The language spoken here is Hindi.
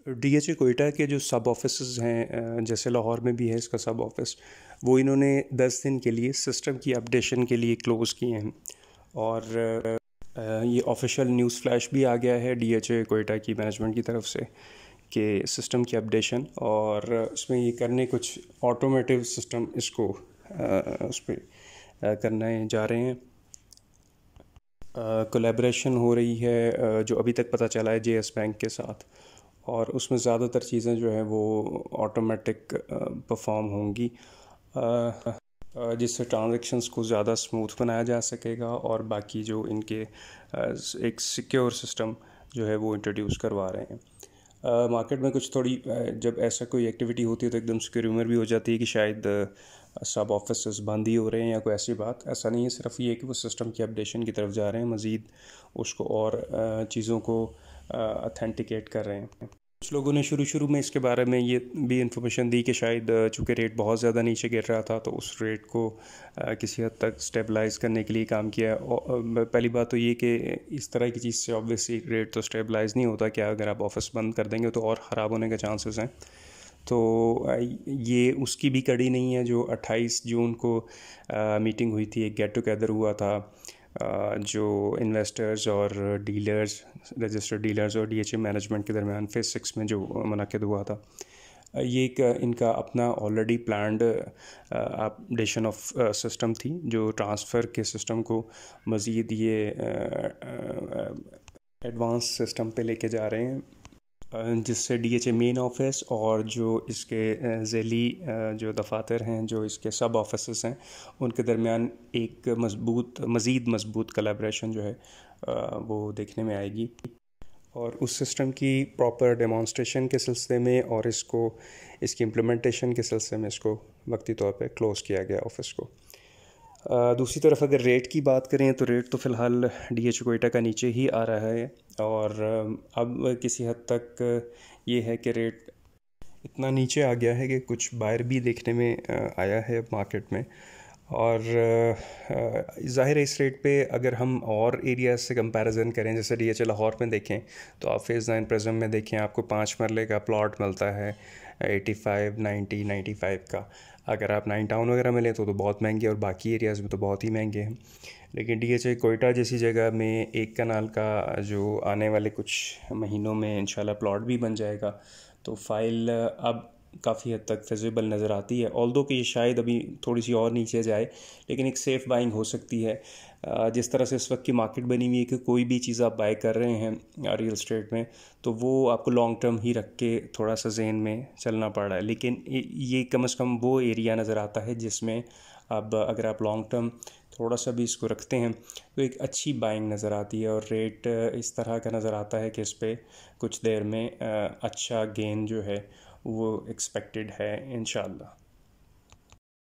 डीएचए कोयटा के जो सब ऑफिसेज हैं, जैसे लाहौर में भी है इसका सब ऑफिस, वो इन्होंने 10 दिन के लिए सिस्टम की अपडेशन के लिए क्लोज़ किए हैं। और ये ऑफिशियल न्यूज़ फ्लैश भी आ गया है डीएचए कोयटा की मैनेजमेंट की तरफ से कि सिस्टम की अपडेशन, और इसमें ये करने कुछ ऑटोमेटिव सिस्टम इसको उस पर करने जा रहे हैं। कोलैबोरेशन हो रही है जो अभी तक पता चला है जेएस बैंक के साथ, और उसमें ज़्यादातर चीज़ें जो हैं वो ऑटोमेटिक परफॉर्म होंगी, जिससे ट्रांजैक्शंस को ज़्यादा स्मूथ बनाया जा सकेगा, और बाकी जो इनके एक सिक्योर सिस्टम जो है वो इंट्रोड्यूस करवा रहे हैं। मार्केट में कुछ थोड़ी जब ऐसा कोई एक्टिविटी होती है तो एकदम से रूमर भी हो जाती है कि शायद सब ऑफिस बंद ही हो रहे हैं या कोई ऐसी बात। ऐसा नहीं है, सिर्फ ये कि वो सिस्टम की अपडेशन की तरफ जा रहे हैं, मज़ीद उसको और चीज़ों को अथेंटिकेट कर रहे हैं। कुछ लोगों ने शुरू में इसके बारे में ये भी इंफॉर्मेशन दी कि शायद चूँकि रेट बहुत ज़्यादा नीचे गिर रहा था तो उस रेट को किसी हद तक स्टेबलाइज़ करने के लिए काम किया है। और पहली बात तो ये कि इस तरह की चीज़ से ऑब्वियसली रेट तो स्टेबलाइज़ नहीं होता, क्या अगर आप ऑफिस बंद कर देंगे तो और ख़राब होने के चांसेस हैं। तो ये उसकी भी कड़ी नहीं है जो 28 जून को मीटिंग हुई थी, एक गेट टुगेदर हुआ था जो इन्वेस्टर्स और डीलर्स, रजिस्टर्ड डीलर्स और डीएचए मैनेजमेंट के दरमियान फेज़ 6 में जो मुनक़िद हुआ था। ये एक इनका अपना already planned updation of system थी जो ट्रांसफ़र के सिस्टम को मज़ीद ये एडवांस सिस्टम पे लेके जा रहे हैं, जिससे डीएचए मेन ऑफिस और जो इसके ज़ैली जो दफातर हैं, जो इसके सब ऑफिस हैं, उनके दरमियान एक मज़ीद मज़बूत कोलैबोरेशन जो है वो देखने में आएगी। और उस सिस्टम की प्रॉपर डेमॉन्स्ट्रेशन के सिलसिले में और इसकी इम्प्लीमेंटेशन के सिलसिले में इसको वक्ती तौर पे क्लोज़ किया गया ऑफिस को। दूसरी तरफ अगर रेट की बात करें तो रेट तो फ़िलहाल डीएचए कोयटा का नीचे ही आ रहा है, और अब किसी हद तक ये है कि रेट इतना नीचे आ गया है कि कुछ बायर भी देखने में आया है मार्केट में। और ज़ाहिर है इस रेट पे अगर हम और एरियाज से कंपैरिजन करें, जैसे डीएचए लाहौर में देखें तो आप फेज़ 9 प्रिज्म में देखें, आपको 5 मरले का प्लॉट मिलता है 85, 90, 95 का। अगर आप 9 टाउन वगैरह में लें तो बहुत महंगे, और बाकी एरियाज़ में तो बहुत ही महंगे हैं। लेकिन डीएचए कोयटा जैसी जगह में एक कनाल का जो आने वाले कुछ महीनों में इंशाल्लाह प्लॉट भी बन जाएगा, तो फाइल अब काफ़ी हद तक फिजिबल नज़र आती है। ऑल्दो कि ये शायद अभी थोड़ी सी और नीचे जाए, लेकिन एक सेफ़ बाइंग हो सकती है। जिस तरह से इस वक्त की मार्केट बनी हुई है कि कोई भी चीज़ आप बाय कर रहे हैं रियल एस्टेट में, तो वो आपको लॉन्ग टर्म ही रख के थोड़ा सा ज़हन में चलना पड़ रहा है। लेकिन ये कम से कम वो एरिया नज़र आता है जिसमें अब अगर आप लॉन्ग टर्म थोड़ा सा भी इसको रखते हैं तो एक अच्छी बाइंग नज़र आती है, और रेट इस तरह का नज़र आता है कि इस पर कुछ देर में अच्छा गेन जो है वो एक्सपेक्टेड है इंशाल्लाह।